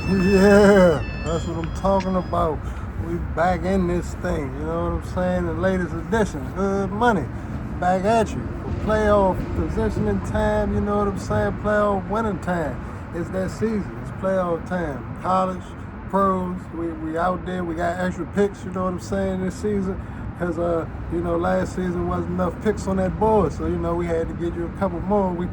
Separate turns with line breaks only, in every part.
Yeah, that's what I'm talking about. We back in this thing, you know what I'm saying? The latest edition, Hood Money, back at you. For playoff positioning time, you know what I'm saying? Playoff winning time. It's that season. It's playoff time. College, pros, we out there. We got extra picks, you know what I'm saying, this season. Because, last season wasn't enough picks on that board. So, we had to get you a couple more. We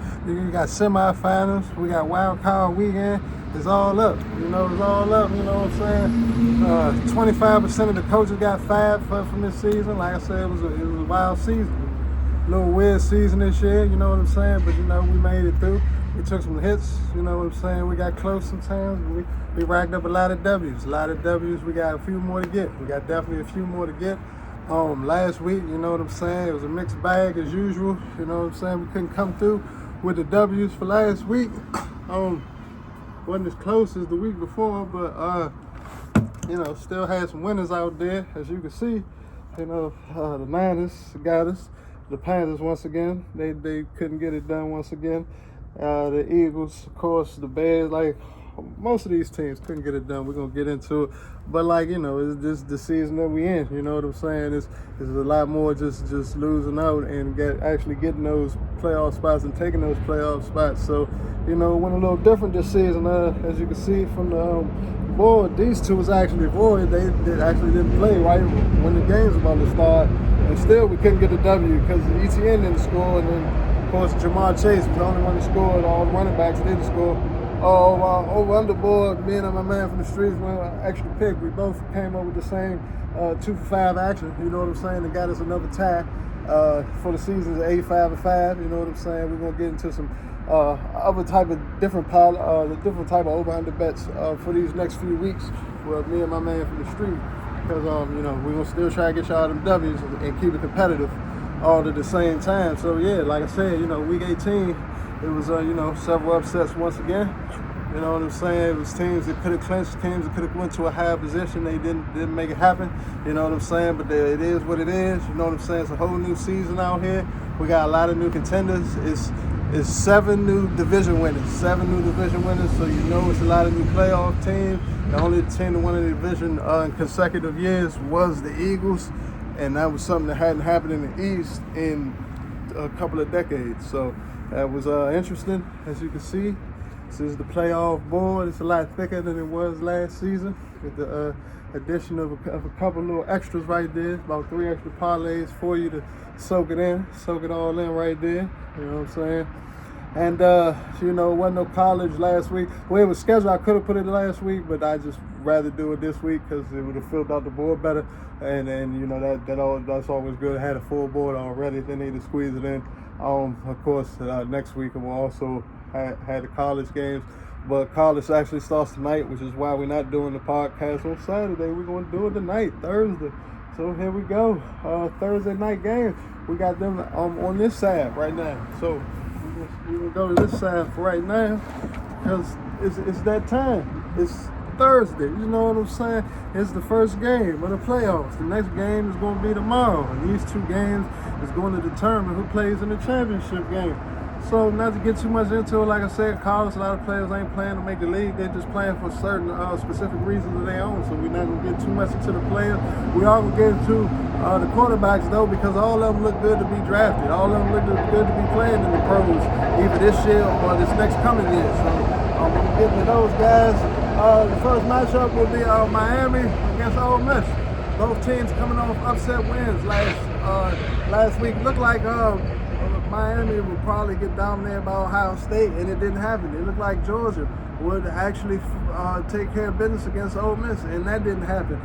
got semifinals. We got wild card weekend. It's all up. It's all up. You know what I'm saying? 25% of the coaches got fired from this season. Like I said, it was a wild season. A little weird season this year, you know what I'm saying? But, we made it through. We took some hits, you know what I'm saying? We got close sometimes. We racked up a lot of W's. We got a few more to get. We got definitely a few more to get. Last week, you know what I'm saying? It was a mixed bag as usual. You know what I'm saying? We couldn't come through with the W's for last week. Wasn't as close as the week before, but still had some winners out there, as you can see. The Niners got us. The Panthers once again, they couldn't get it done once again. The Eagles, of course, the Bears, like most of these teams couldn't get it done. We're gonna get into it, but it's just the season that we in. You know what I'm saying? It's a lot more just losing out and actually getting those playoff spots and taking those playoff spots. So it went a little different this season. As you can see from the board, these two was actually void. They actually didn't play right when the game's about to start, and still we couldn't get the W because ETN didn't score, and then of course Jamar Chase was the only one that scored. All the running backs didn't score. Over underboard, me and my man from the streets went an extra pick. We both came up with the same 2 for 5 action. You know what I'm saying? It got us another tie for the season. 85-5. You know what I'm saying? We're gonna get into some other type of different type of over/under bets for these next few weeks with me and my man from the street. Because we're gonna still try to get y'all them W's and keep it competitive all at the same time. So yeah, like I said, week 18. It was, several upsets once again. You know what I'm saying? It was teams that could have clinched, teams that could have went to a higher position. They didn't make it happen. You know what I'm saying? But it is what it is. You know what I'm saying? It's a whole new season out here. We got a lot of new contenders. It's 7 new division winners. 7 new division winners. So it's a lot of new playoff teams. The only team that won the division in consecutive years was the Eagles, and that was something that hadn't happened in the East in a couple of decades. So that was interesting, as you can see. This is the playoff board. It's a lot thicker than it was last season with the addition of a couple little extras right there. About 3 extra parlays for you to soak it all in right there. You know what I'm saying? And, it wasn't no college last week. Well, it was scheduled. I could have put it last week, but I just rather do it this week because it would have filled out the board better. And that's always good. I had a full board already. They need to squeeze it in. Of course, next week we'll also have the college games. But college actually starts tonight, which is why we're not doing the podcast on Saturday. We're going to do it tonight, Thursday. So here we go. Thursday night game. We got them on this side right now. So we will go to this side for right now because it's that time. It's Thursday. You know what I'm saying? It's the first game of the playoffs. The next game is going to be tomorrow. And these 2 games is going to determine who plays in the championship game. So not to get too much into it, like I said, college, a lot of players ain't playing to make the league. They're just playing for certain specific reasons of their own. So we're not going to get too much into the players. We are going to get into the quarterbacks, though, because all of them look good to be drafted. All of them look good to be playing in the pros, either this year or this next coming year. So I'm getting to those guys. The first matchup will be Miami against Ole Miss. Both teams coming off upset wins last week. Looked like Miami would probably get dominated by Ohio State, and it didn't happen. It looked like Georgia would actually take care of business against Ole Miss, and that didn't happen.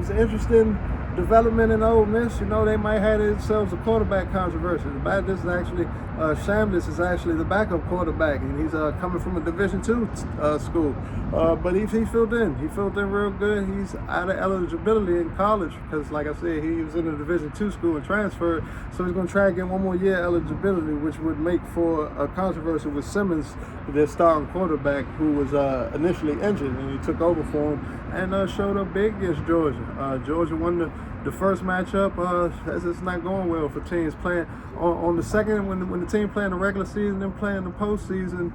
It's an interesting development in Ole Miss. They might have themselves a quarterback controversy. This is actually Shambliss is actually the backup quarterback, and he's coming from a Division II school. But he filled in. He filled in real good. He's out of eligibility in college because, like I said, he was in a Division II school and transferred. So he's going to try and get one more year eligibility, which would make for a controversy with Simmons, their starting quarterback, who was initially injured, and he took over for him and showed up big against Georgia. Georgia won the the first matchup, it's not going well for teams playing on the second when the team playing the regular season and playing the postseason.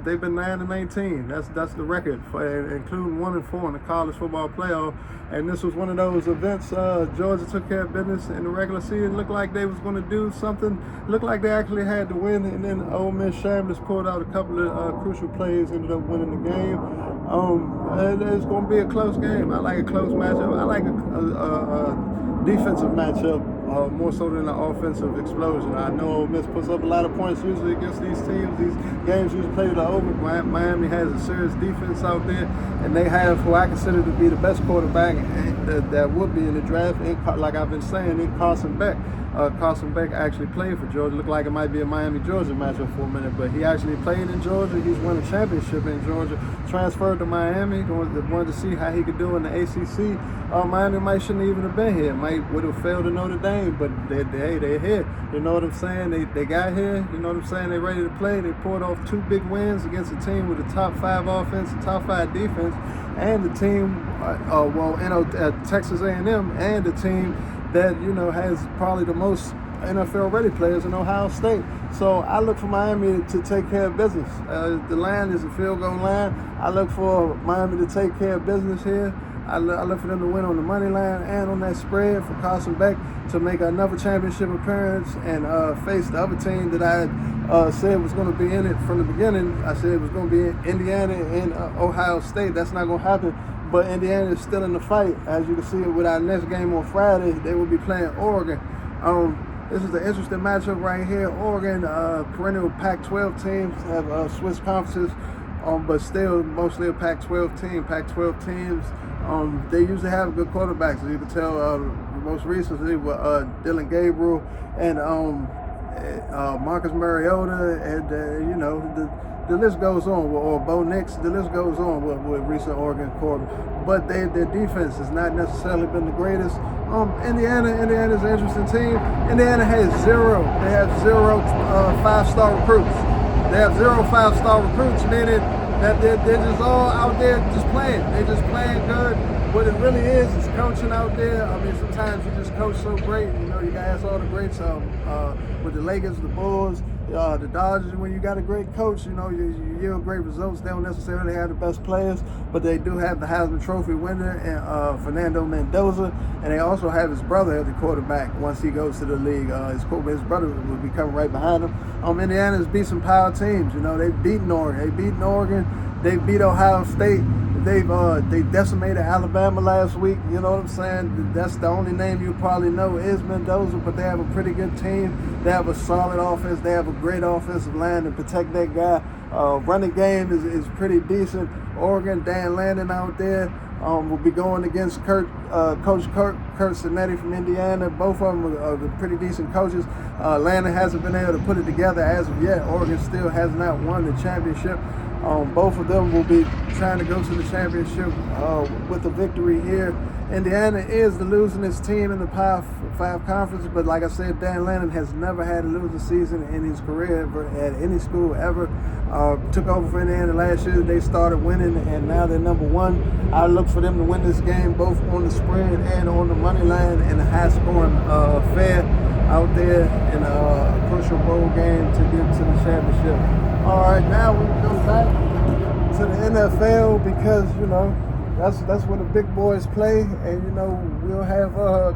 They've been 9-19. That's the record, including 1-4 in the college football playoff. And this was one of those events. Georgia took care of business in the regular season. Looked like they was going to do something. Looked like they actually had to win. And then Ole Miss Shamblers pulled out a couple of crucial plays, ended up winning the game. It's going to be a close game. I like a close matchup. I like a defensive matchup more so than an offensive explosion. I know Ole Miss puts up a lot of points usually against these teams. These games usually played over. Miami has a serious defense out there, and they have who I consider to be the best quarterback that would be in the draft. Like I've been saying, in Carson Beck. Carson Beck actually played for Georgia. Looked like it might be a Miami-Georgia matchup for a minute, but he actually played in Georgia. He's won a championship in Georgia. Transferred to Miami. Wanted to see how he could do in the ACC. Miami shouldn't even have been here. Would have failed to Notre Dame, but they're here. You know what I'm saying? They got here. You know what I'm saying? They're ready to play. They pulled off 2 big wins against a team with a top 5 offense, a top 5 defense, and the team, Texas A&M, and the team that has probably the most NFL-ready players in Ohio State. So I look for Miami to take care of business. The line is a field goal line. I look for Miami to take care of business here. I look for them to win on the money line and on that spread for Carson Beck to make another championship appearance and face the other team that I said was going to be in it from the beginning. I said it was going to be Indiana and Ohio State. That's not going to happen. But Indiana is still in the fight. As you can see with our next game on Friday, they will be playing Oregon. This is an interesting matchup right here. Oregon, perennial Pac-12 teams, have Swiss conferences, but still mostly a Pac-12 team. Pac-12 teams, they usually have good quarterbacks. As you can tell, most recently with Dylan Gabriel and Marcus Mariota, and the list goes on, or Bo Nix. The list goes on with recent Oregon quarterbacks. But their defense has not necessarily been the greatest. Indiana's an interesting team. Indiana has zero. They have 0 5-star recruits. They have 0 5-star recruits, meaning that they're just all out there just playing. They're just playing good. What it really is coaching out there. I mean, sometimes you just coach so great. You guys all the greats with the Lakers, the Bulls, the Dodgers. When you got a great coach, you yield great results. They don't necessarily have the best players, but they do have the Heisman Trophy winner and Fernando Mendoza, and they also have his brother at the quarterback once he goes to the league. His brother will be coming right behind him. Indiana's beat some power teams. They've beaten Oregon. They beat Ohio State. They decimated Alabama last week. You know what I'm saying? That's the only name you probably know is Mendoza, but they have a pretty good team. They have a solid offense. They have a great offensive line to protect that guy. Running game is pretty decent. Oregon, Dan Lanning out there will be going against Coach Curt Cinetti from Indiana. Both of them are pretty decent coaches. Lanning hasn't been able to put it together as of yet. Oregon still has not won the championship. Both of them will be trying to go to the championship with a victory here. Indiana is the losingest team in the Power 5 conference, but like I said, Dan Lanning has never had a losing season in his career ever, at any school ever. Took over for Indiana last year. They started winning, and now they're number 1. I look for them to win this game both on the spread and on the money line in a high-scoring affair out there in a crucial bowl game to get to the championship. All right, now we go back to the NFL because, that's where the big boys play, and, we'll have a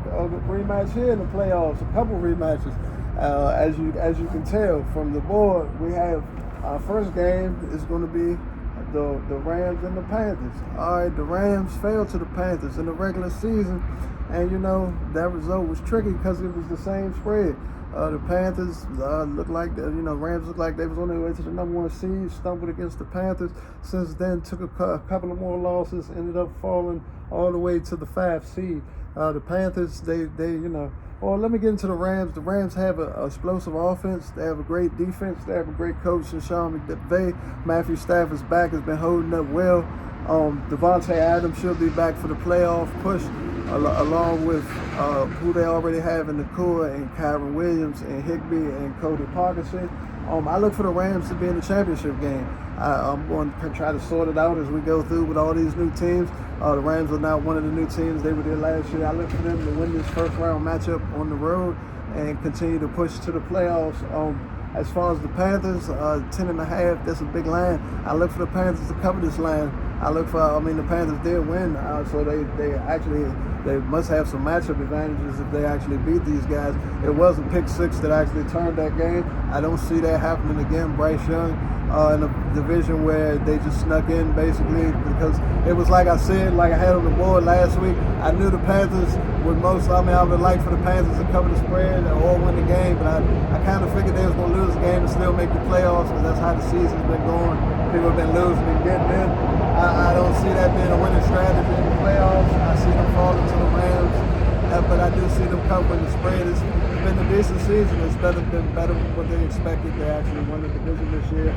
rematch here in the playoffs, a couple rematches. As you can tell from the board, we have our first game is going to be the Rams and the Panthers. All right, the Rams fell to the Panthers in the regular season, and, that result was tricky because it was the same spread. The Panthers looked like, Rams looked like they was on their way to the number 1 seed, stumbled against the Panthers. Since then, took a couple of more losses, ended up falling all the way to the 5 seed. The Panthers, let me get into the Rams. The Rams have an explosive offense. They have a great defense. They have a great coach in Sean McVay. Matthew Stafford's back, has been holding up well. Devontae Adams should be back for the playoff push, along with who they already have in the core, and Kyron Williams and Higbee and Cody Parkinson.
I look for the Rams to be in the championship game. I'm going to try to sort it out as we go through with all these new teams. The Rams are now one of the new teams. They were there last year. I look for them to win this first round matchup on the road and continue to push to the playoffs. As far as the Panthers, 10.5, that's a big line. I look for the Panthers to cover this line. The Panthers did win, so they must have some matchup advantages if they actually beat these guys. It was a pick six that actually turned that game. I don't see that happening again. Bryce Young in a division where they just snuck in basically, because it was like I said, like I had on the board last week, I knew the Panthers would I would like for the Panthers to cover the spread or win the game, but I kind of figured they was going to lose the game and still make the playoffs, because that's how the season's been going. People have been losing and getting in. I don't see that being a winning strategy in the playoffs. I see them falling to the Rams, but I do see them covering the spread. It's been a decent season. It's been better than what they expected. They actually won the division this year.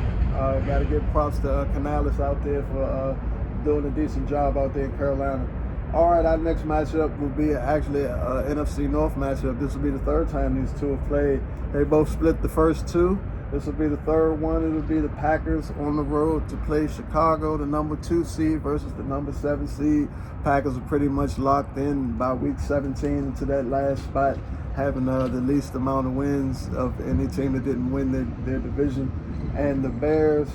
Got to give props to Canales out there for doing a decent job out there in Carolina. All right, our next matchup will be actually an NFC North matchup. This will be the third time these two have played. They both split the first two. This will be the third one. It will be the Packers on the road to play Chicago, the number 2 seed versus the number 7 seed. Packers are pretty much locked in by week 17 into that last spot, having the least amount of wins of any team that didn't win their division. And the Bears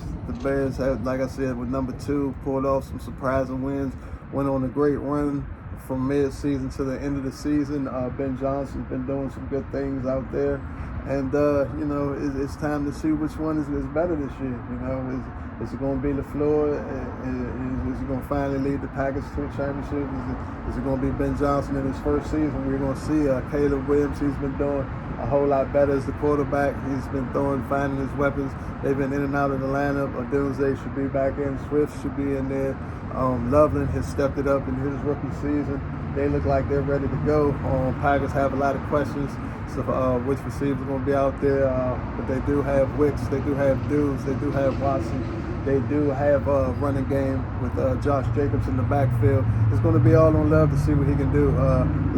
have, like I said, with number 2, pulled off some surprising wins, went on a great run from mid-season to the end of the season. Ben Johnson's been doing some good things out there. And, it's time to see which one is better this year. Is it going to be LaFleur? Is he going to finally lead the Packers to a championship? Is it going to be Ben Johnson in his first season? We're going to see Caleb Williams. He's been doing a whole lot better as the quarterback. He's been finding his weapons. They've been in and out of the lineup. Doomsday should be back in. Swift should be in there. Loveland has stepped it up in his rookie season. They look like they're ready to go. Packers have a lot of questions. So which receivers are going to be out there, but they do have Wicks, they do have Dukes, they do have Watson, they do have a running game with Josh Jacobs in the backfield. It's going to be all on Love to see what he can do.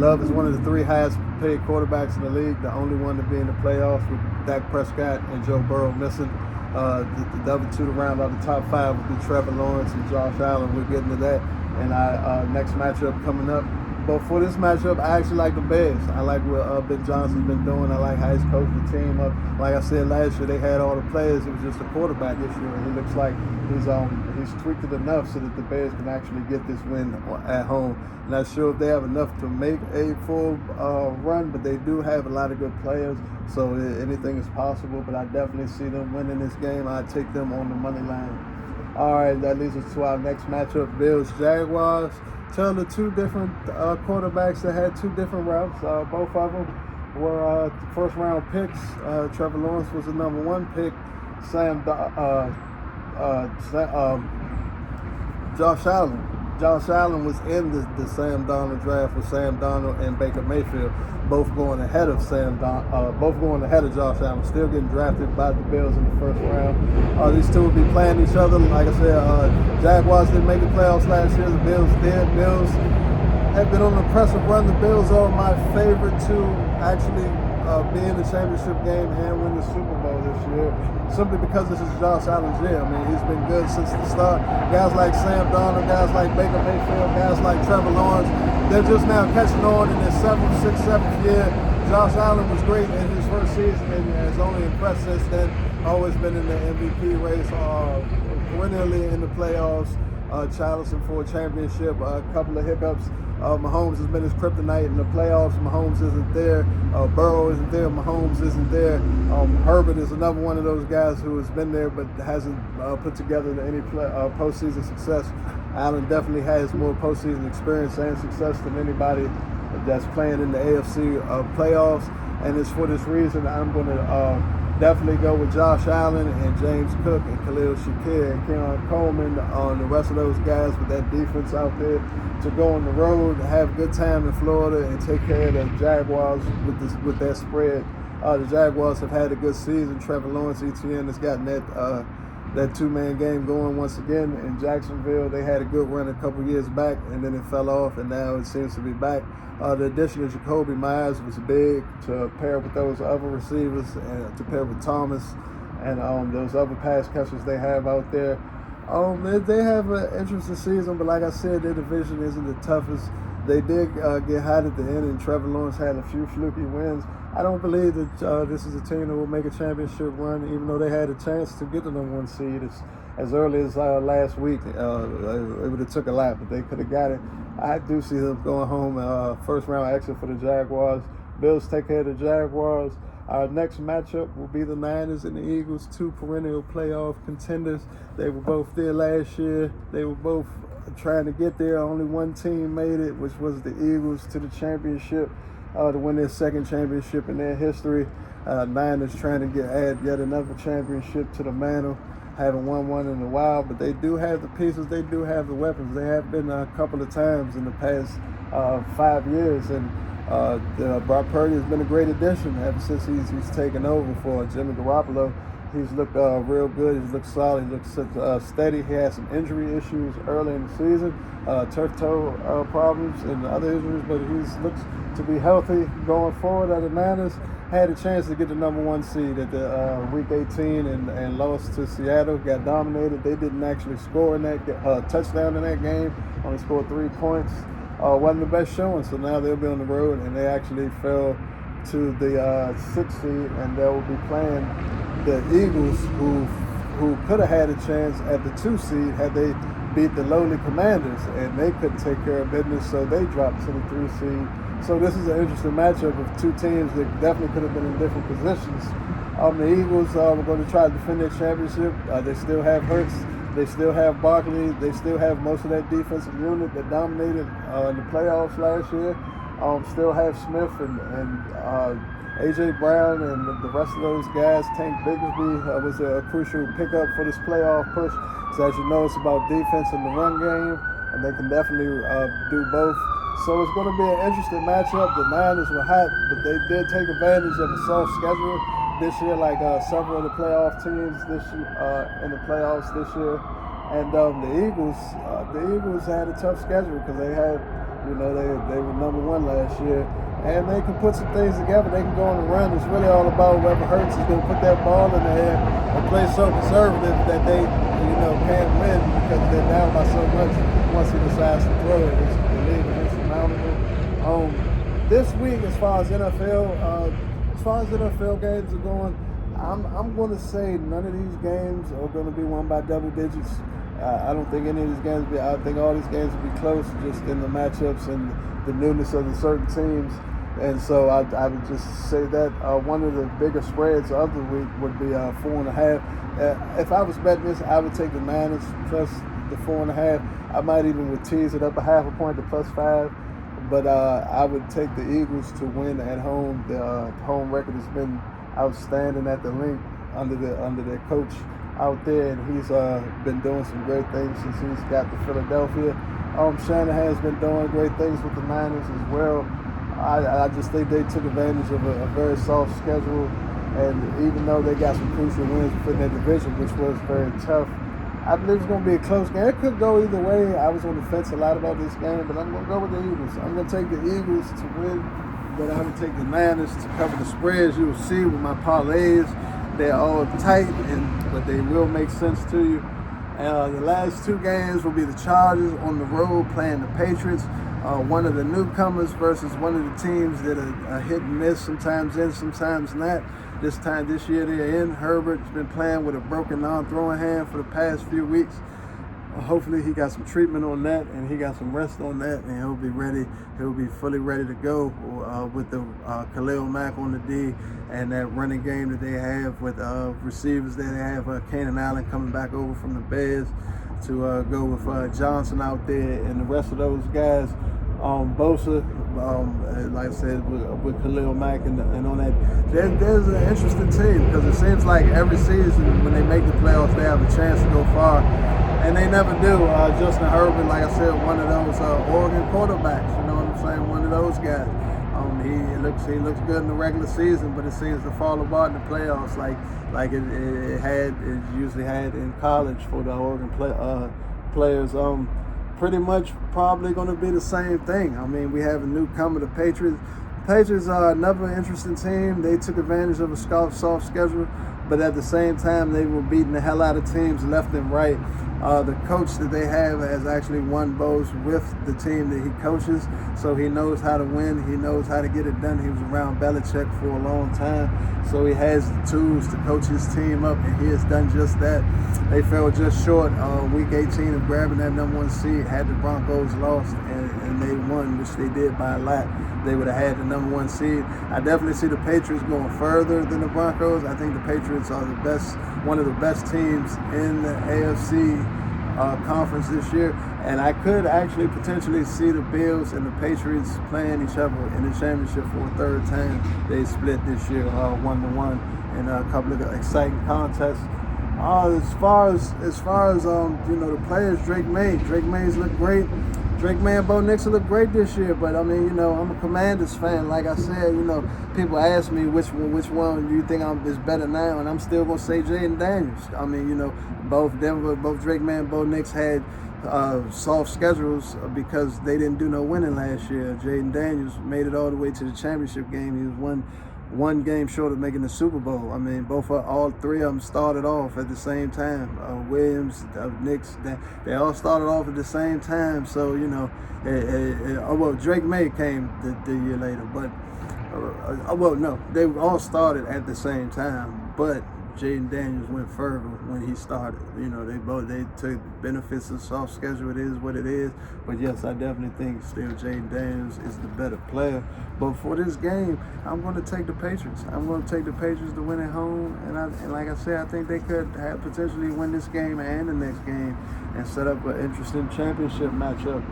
Love is one of the 3 highest paid quarterbacks in the league, the only one to be in the playoffs with Dak Prescott and Joe Burrow missing. The other 2 to round out the top 5 would be Trevor Lawrence and Josh Allen. We'll get into that in our next matchup coming up. But for this matchup, I actually like the Bears. I like what Ben Johnson's been doing. I like how he's coached the team up. Like I said last year, they had all the players. It was just a quarterback this year. And he looks like he's tweaked it enough so that the Bears can actually get this win at home. Not sure if they have enough to make a full run, but they do have a lot of good players. So anything is possible. But I definitely see them winning this game. I'd take them on the money line. All right, that leads us to our next matchup, Bills-Jaguars. Tell the 2 different quarterbacks that had 2 different routes. Both of them were first-round picks. Trevor Lawrence was the number 1 pick. Josh Allen was in the Sam Darnold draft with Sam Darnold and Baker Mayfield, both going ahead of Josh Allen, still getting drafted by the Bills in the first round. These 2 will be playing each other. Like I said, Jaguars didn't make the playoffs last year. The Bills did. Bills have been on an impressive run. The Bills are my favorite to actually be in the championship game and win the Super Bowl this year, simply because this is Josh Allen's year. I mean, he's been good since the start. Guys like Sam Darnold, guys like Baker Mayfield, guys like Trevor Lawrence, they're just now catching on in their 7th year. Josh Allen was great in his first season and has only impressed since then. Always been in the MVP race, perennially in the playoffs, challenging for a championship. A couple of hiccups. Mahomes has been his kryptonite in the playoffs. Mahomes isn't there. Burrow isn't there. Mahomes isn't there. Herbert is another one of those guys who has been there but hasn't put together any postseason success. Allen definitely has more postseason experience and success than anybody that's playing in the AFC playoffs. And it's for this reason I'm going to definitely go with Josh Allen and James Cook and Khalil Shakir and Keon Coleman on the rest of those guys with that defense out there to go on the road, have a good time in Florida, and take care of the Jaguars with that spread. The Jaguars have had a good season. Trevor Lawrence, ETN, has gotten that 2-man game going once again. In Jacksonville, they had a good run a couple years back, and then it fell off, and now it seems to be back. The addition of Jacoby Myers was big to pair with those other receivers and to pair with Thomas and those other pass catchers they have out there. They have an interesting season, but like I said, their division isn't the toughest. They did get hot at the end, and Trevor Lawrence had a few fluky wins. I don't believe that this is a team that will make a championship run, even though they had a chance to get the number one seed as early as last week. It would have took a lot, but they could have got it. I do see them going home first round exit for the Jaguars. Bills take care of the Jaguars. Our next matchup will be the Niners and the Eagles, two perennial playoff contenders. They were both there last year. They were both trying to get there. Only one team made it, which was the Eagles, to the championship to win their second championship in their history. Niners trying to add yet another championship to the mantle. Haven't won one in a while, but they do have the pieces. They do have the weapons. They have been a couple of times in the past 5 years, and Brock Purdy has been a great addition ever since he's taken over for Jimmy Garoppolo. He's looked real good. He's looked solid. He looks steady. He had some injury issues early in the season, turf toe problems and other injuries, but he's looks to be healthy going forward. The Niners had a chance to get the number one seed at the week 18 and lost to Seattle. Got dominated. They didn't actually score in that touchdown in that game. Only scored 3 points. Wasn't the best showing, so now they'll be on the road, and they actually fell to the 6th seed, and they will be playing the Eagles, who could have had a chance at the 2 seed had they beat the lowly Commanders, and they couldn't take care of business, so they dropped to the 3 seed. So this is an interesting matchup of two teams that definitely could have been in different positions. The Eagles were going to try to defend their championship. They still have Hurts. They still have Barkley. They still have most of that defensive unit that dominated in the playoffs last year. Still have Smith and A.J. Brown and the rest of those guys. Tank Bigsby was a crucial pickup for this playoff push. So as you know, it's about defense and the run game, and they can definitely do both. So it's going to be an interesting matchup. The Niners were hot, but they did take advantage of a soft schedule this year, like several of the playoff teams this year, in the playoffs this year. And the Eagles had a tough schedule because they had, they were number one last year, and they can put some things together. They can go on the run. It's really all about whoever Hurts is going to put that ball in the air and play so conservative that they, can't win because they're down by so much once he decides to throw it. It's insurmountable. This week, as far as NFL games are going, I'm going to say none of these games are going to be won by double digits. I don't think any of these games will be. I think all these games will be close, just in the matchups and the newness of the certain teams. And so I would just say that one of the bigger spreads of the week would be 4.5. If I was betting this, I would take the Niners plus the 4.5. I might even would tease it up a half a point to +5. But I would take the Eagles to win at home. The home record has been outstanding at the link under their coach out there, and he's been doing some great things since he's got to Philadelphia. Shanahan's been doing great things with the Niners as well. I just think they took advantage of a very soft schedule, and even though they got some crucial wins within their division, which was very tough, I believe it's going to be a close game. It could go either way. I was on the fence a lot about this game, but I'm going to go with the Eagles. I'm going to take the Eagles to win, but I'm going to take the Niners to cover the spreads. You will see with my parlays, they're all tight, but they will make sense to you. The last 2 games will be the Chargers on the road playing the Patriots. One of the newcomers versus one of the teams that are hit and miss, sometimes in, sometimes not. This year they're in. Herbert's been playing with a broken non-throwing hand for the past few weeks. Hopefully he got some treatment on that and he got some rest on that, and he'll be ready. He'll be fully ready to go with the Khalil Mack on the D and that running game that they have with receivers that they have. Keenan Allen coming back over from the Bears to go with Johnson out there, and the rest of those guys. Bosa, like I said, with Khalil Mack and on that, there's an interesting team because it seems like every season when they make the playoffs, they have a chance to go far, and they never do. Justin Herbert, like I said, one of those Oregon quarterbacks. You know what I'm saying? One of those guys. He looks good in the regular season, but it seems to fall apart in the playoffs, like it usually had in college for the Oregon players. Pretty much probably going to be the same thing. I mean, we have a newcomer, the Patriots. Patriots are another interesting team. They took advantage of a soft schedule, but at the same time, they were beating the hell out of teams left and right. The coach that they have has actually won bows with the team that he coaches, so he knows how to win. He knows how to get it done. He was around Belichick for a long time, so he has the tools to coach his team up, and he has done just that. They fell just short week 18 of grabbing that #1 seed. Had the Broncos lost, and they won, which they did by a lot, they would have had the #1 seed. I definitely see the Patriots going further than the Broncos. I think the Patriots are one of the best teams in the AFC conference this year, and I could actually potentially see the Bills and the Patriots playing each other in the championship for a third time. They split this year 1-1 in a couple of exciting contests. As far as the players, Drake May's look great. Drake May and Bo Nix look great this year, but I mean, I'm a Commanders fan. Like I said, people ask me which one do you think is better now, and I'm still gonna say Jayden Daniels. I mean, both Drake May and Bo Nix had soft schedules because they didn't do no winning last year. Jayden Daniels made it all the way to the championship game. He was one game short of making the Super Bowl. I mean, all three of them started off at the same time. Williams, Nix, they all started off at the same time. So, Drake May came the year later, but, no, they all started at the same time, but Jayden Daniels went further when he started. They took benefits of soft schedule. It is what it is. But yes, I definitely think still Jayden Daniels is the better player. But for this game, I'm going to take the Patriots. I'm going to take the Patriots to win at home. And like I said, I think they could potentially win this game and the next game and set up an interesting championship matchup.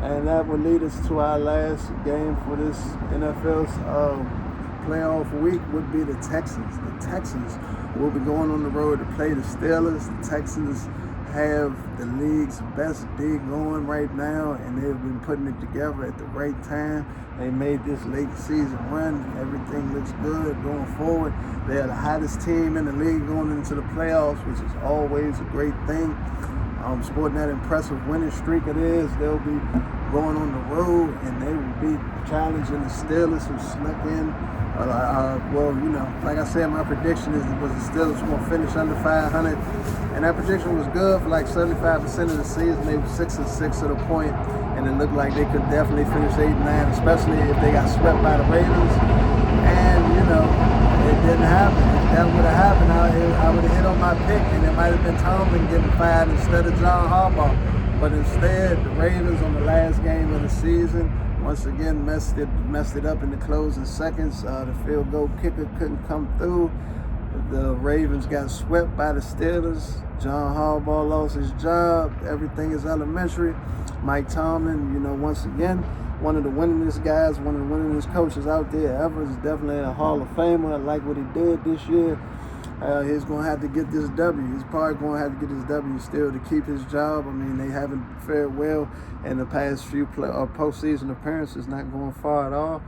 And that would lead us to our last game for this NFL's playoff week would be the Texans. The Texans will be going on the road to play the Steelers. The Texans have the league's best D going right now, and they've been putting it together at the right time. They made this late season run. Everything looks good going forward. They are the hottest team in the league going into the playoffs, which is always a great thing. Sporting that impressive winning streak it is, they'll be going on the road, and they will be challenging the Steelers who snuck in. Like I said, my prediction was the Steelers were going to finish under 500, and that prediction was good for like 75% of the season. They were 6-6 at a point, and it looked like they could definitely finish 8-9, especially if they got swept by the Ravens. And it didn't happen. If that would have happened, I would have hit on my pick, and it might have been Tomlin getting fired instead of John Harbaugh. But instead, the Ravens on the last game of the season once again messed it up in the closing seconds. The field goal kicker couldn't come through. The Ravens got swept by the Steelers. John Harbaugh lost his job. Everything is elementary. Mike Tomlin, once again, one of the winningest guys, one of the winningest coaches out there ever. Is definitely a Hall of Famer. I like what he did this year. He's going to have to get this W. He's probably going to have to get this W still to keep his job. I mean, they haven't fared well in the past few postseason appearances, not going far at all.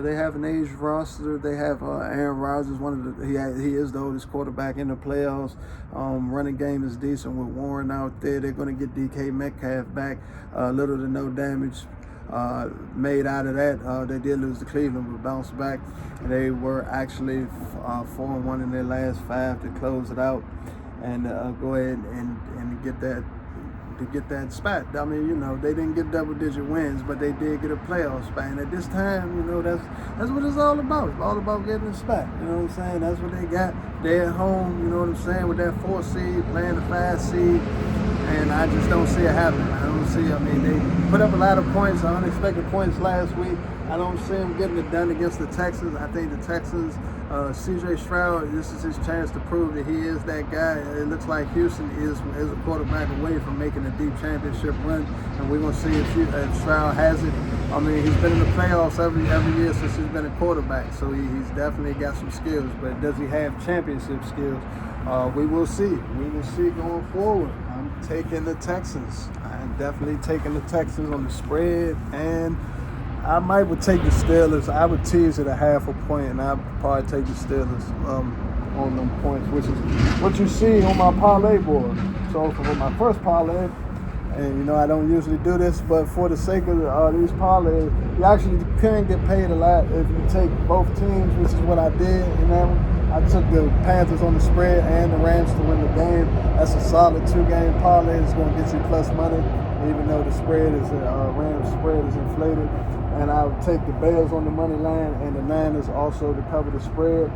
They have an aged roster. They have Aaron Rodgers, he is the oldest quarterback in the playoffs. Running game is decent with Warren out there. They're going to get DK Metcalf back. Little to no damage made out of that. They did lose to Cleveland, but bounced back. They were actually 4-1 in their last 5 to close it out and go ahead and get that spot. I mean, they didn't get double-digit wins, but they did get a playoff spot. And at this time, that's what it's all about. It's all about getting a spot. You know what I'm saying? That's what they got. They're at home, you know what I'm saying, with that 4 seed, playing the 5 seed. And I just don't see it happening. They put up a lot of points, unexpected points last week. I don't see them getting it done against the Texans. I think the Texans, C.J. Stroud, this is his chance to prove that he is that guy. It looks like Houston is a quarterback away from making a deep championship run, and we're going to see if Stroud has it. I mean, he's been in the playoffs every year since he's been a quarterback, so he's definitely got some skills. But does he have championship skills? We will see. We will see going forward. I'm taking the Texans. I'm definitely taking the Texans on the spread, and I would take the Steelers. I would tease it a half a point, and I'd probably take the Steelers on them points, which is what you see on my parlay board. So for my first parlay, and I don't usually do this, but for the sake of these parlays, you actually can get paid a lot if you take both teams, which is what I did in that one. I took the Panthers on the spread and the Rams to win the game. That's a solid 2-game parlay. It's going to get you plus money, even though the spread is Rams spread is inflated. And I would take the Bears on the money line and the Niners also to cover the spread.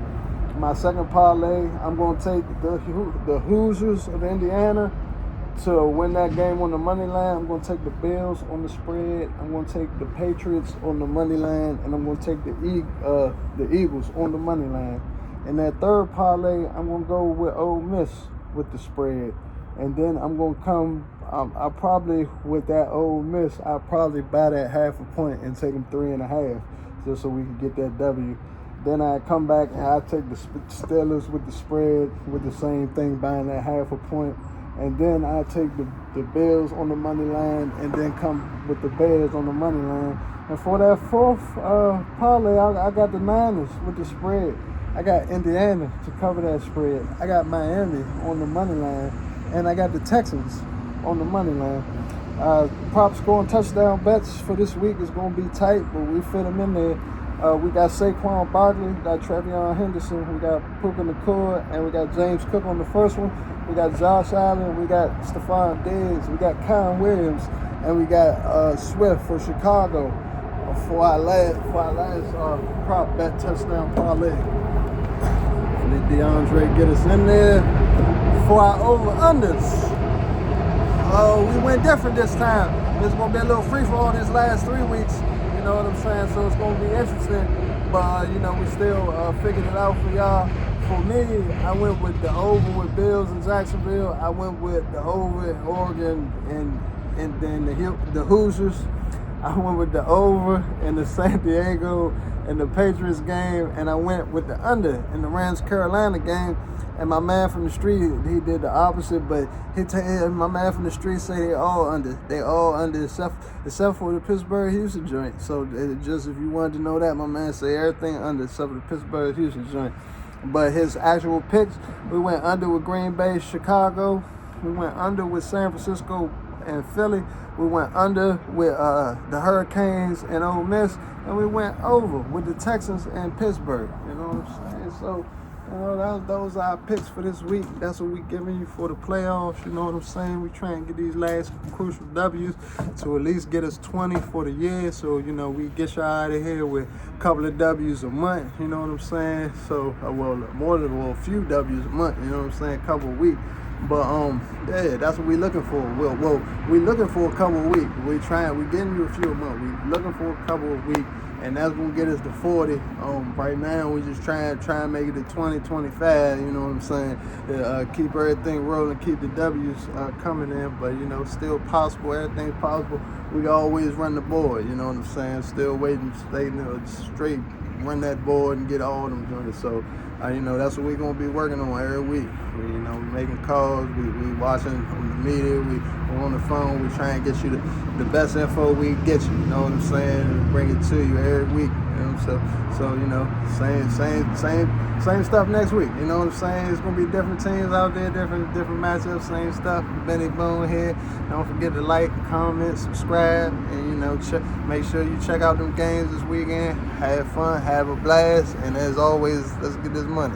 My second parlay, I'm going to take the Hoosiers of Indiana to win that game on the money line. I'm going to take the Bills on the spread. I'm going to take the Patriots on the money line, and I'm going to take the Eagles on the money line. And that third parlay, I'm going to go with Ole Miss with the spread. And then I'm going to come, I probably, with that Ole Miss, I'll probably buy that half a point and take them 3.5 just so we can get that W. Then I come back and I take the Steelers with the spread with the same thing, buying that half a point. And then I take the Bills on the money line and then come with the Bears on the money line. And for that fourth parlay, I got the Niners with the spread. I got Indiana to cover that spread. I got Miami on the money line. And I got the Texans on the money line. Prop score and touchdown bets for this week is going to be tight, but we fit them in there. We got Saquon Barkley, we got Travion Henderson, we got Puka Nacua, and we got James Cook on the first one. We got Josh Allen, we got Stephon Diggs, we got Kyle Williams, and we got Swift for Chicago for our last prop bet touchdown parlay. Let DeAndre get us in there for our over-unders. We went different this time. It's going to be a little free-for-all these last 3 weeks. You know what I'm saying? So it's going to be interesting. But, we still figured it out for y'all. For me, I went with the over with Bills in Jacksonville. I went with the over in Oregon and then the Hoosiers. I went with the over in the San Diego and the Patriots game. And I went with the under in the Rams-Carolina game. And my man from the street, he did the opposite, but my man from the street say they all under. They all under except for the Pittsburgh-Houston joint. So just if you wanted to know that, my man say everything under except for the Pittsburgh-Houston joint. But his actual picks, we went under with Green Bay, Chicago. We went under with San Francisco and Philly. We went under with the Hurricanes and Ole Miss. And we went over with the Texans and Pittsburgh. You know what I'm saying? So, those are our picks for this week. That's what we're giving you for the playoffs. You know what I'm saying? We try and get these last crucial W's to at least get us 20 for the year. So, we get y'all out of here with a couple of W's a month. You know what I'm saying? So, a few W's a month. You know what I'm saying? A couple of weeks. But, that's what we're looking for. We're looking for a couple of weeks. We're getting you a few a month. We're looking for a couple of weeks. And that's going to get us to 40. Right now, we're just trying to make it to 20, 25, you know what I'm saying? Keep everything rolling, keep the W's coming in. But, still possible. Everything's possible. We can always run the board, you know what I'm saying? Still waiting, stay straight, run that board and get all of them joints. So, that's what we're going to be working on every week. We making calls, we watching on the media, we're on the phone, we try and get you the best info we can get you, you know what I'm saying, and bring it to you every week, so same stuff next week, you know what I'm saying. It's going to be different teams out there, different matchups, same stuff. Benny Boone here. Don't forget to like, comment, subscribe, and make sure you check out them games this weekend. Have fun, have a blast, and as always, let's get this money.